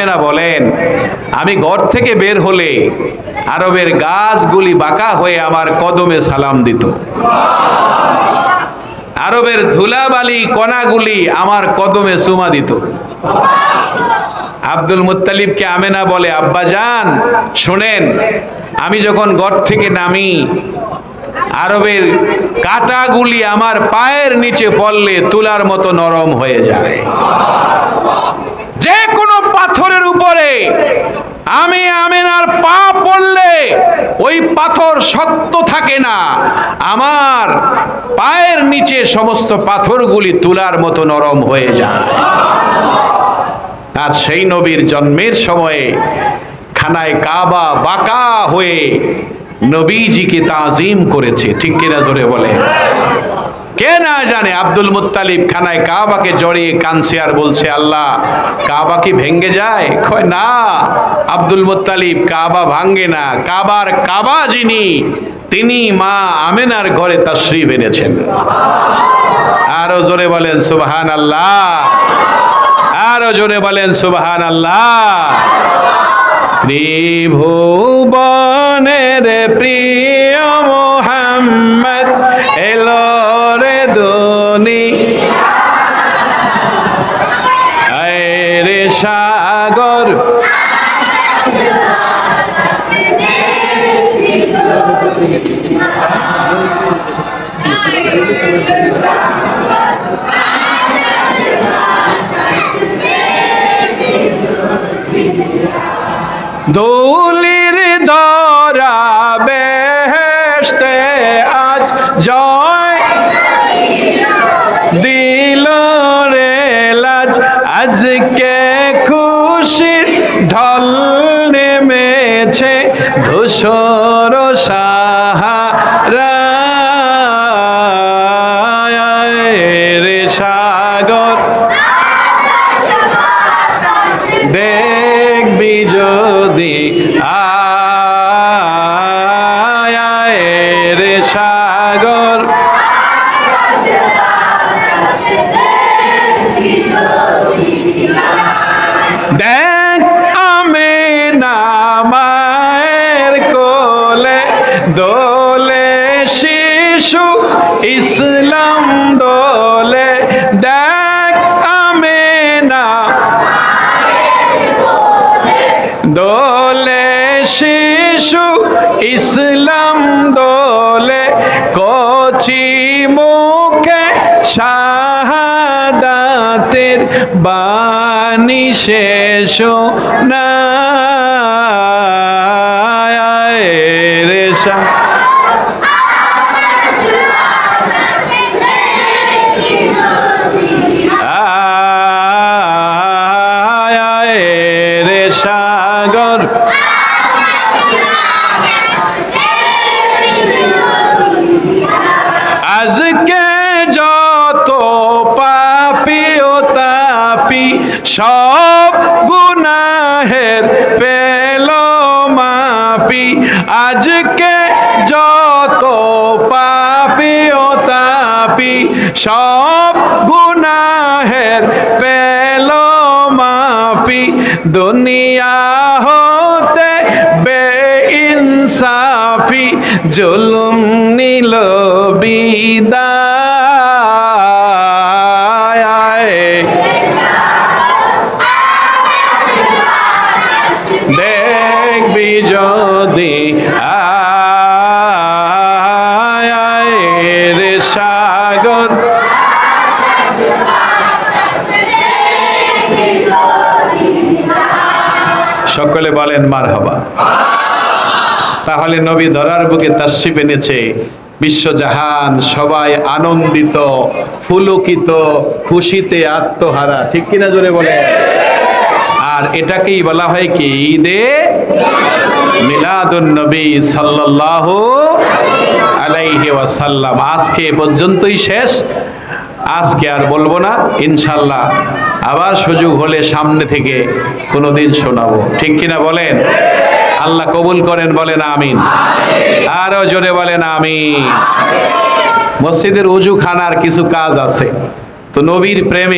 আমেনা বলেন, আমি ঘর থেকে বের হলে আরবের গাছগুলি বাঁকা হয়ে আমার কদমে সালাম দিত, আরবের ধুলাবালি কণাগুলি আমার কদমে চুমা দিত। আব্দুল মুত্তালিবকে আমেনা বলে, আব্বাজান শোনেন, আমি যখন ঘর থেকে নামি আরবের কাঁটাগুলি আমার পায়ের নিচে পড়লে তুলার মতো নরম হয়ে যায়। যে কোনো পাথরের উপরে আমি আমেনার পা পড়লে ওই পাথর শক্ত থাকে না, আমার পায়ের নিচে সমস্ত পাথরগুলি তুলার মতো নরম হয়ে যায়। আর সেই নবীর জন্মের সময়ে খানায় কাবা বাঁকা হয়ে নবীজিকে তাজিম করেছে, ঠিক কিনা জোরে বলে? কে না জানে আব্দুল মুত্তালিব খানায় কাবাকে জড়িয়ে কাঁদছে আর বলছে, আল্লাহ কাবা কি ভেঙ্গে যায়? কয় না আব্দুল মুত্তালিব, কাবা ভাঙ্গে না, কাবার কাবা যিনি তিনি মা আমেনার ঘরে তাশরীফ এনেছেন। আরো জোরে বলেন সুবহানাল্লাহ, আরো জোরে বলেন সুবহানাল্লাহ। ত্রিভুবনের প্রিয় মুহাম্মদ এলো রে দুনিয়ায় রে সাগর দৌলির ধরা বেহেশতে আজ জয় দিল রে লাজ, আজকে খুশির ঢল নেমেছে ধূসর সাহারা রে সাগর দেখবি যদি আয় রে সাগর। দেখ আমেনা মায়ের কোলে দোলে শিশু ইসলাম দোলে, দেখ আমেনা দোলে শিশু ইসলাম দোলে, কচি মুখে শাহাদাতের বাণী শেষ না রে রে সাগর। আজকে যত পাপী ও তাপী সব গুনাহের পেল মাপি, আজকে যত পাপী ও তাপী সব গুনাহের পেল মাপি, দুনিয়া হতে বেইনসাফি জুলুম নিল বিদায়, দেখবি যদি আয় রে সাগর। সকলে বলেন মারহাবা। তাহলে নবী ধরার বুকে তাশরীফ এনেছে, বিশ্বজাহান সবাই আনন্দিত, ফুলকিত, খুশিতে আত্মহারা, ঠিক কিনা জোরে বলে? আর এটাকেই বলা হয় কি ঈদে মিলাদুন নবী সাল্লাল্লাহু আলাইহি ওয়াসাল্লাম। আজকে পর্যন্তই শেষ, আজকে আর বলবো না, ইনশাল্লাহ আবার সুযোগ হলে সামনে থেকে কোনোদিন শোনাবো, ঠিক কিনা বলেন? আল্লাহ কবুল করেন, বলেন আমিন। আরো জোরে বলেন আমিন। মসজিদের উজু খানার কিছু কাজ আছে, তো নবীর প্রেমে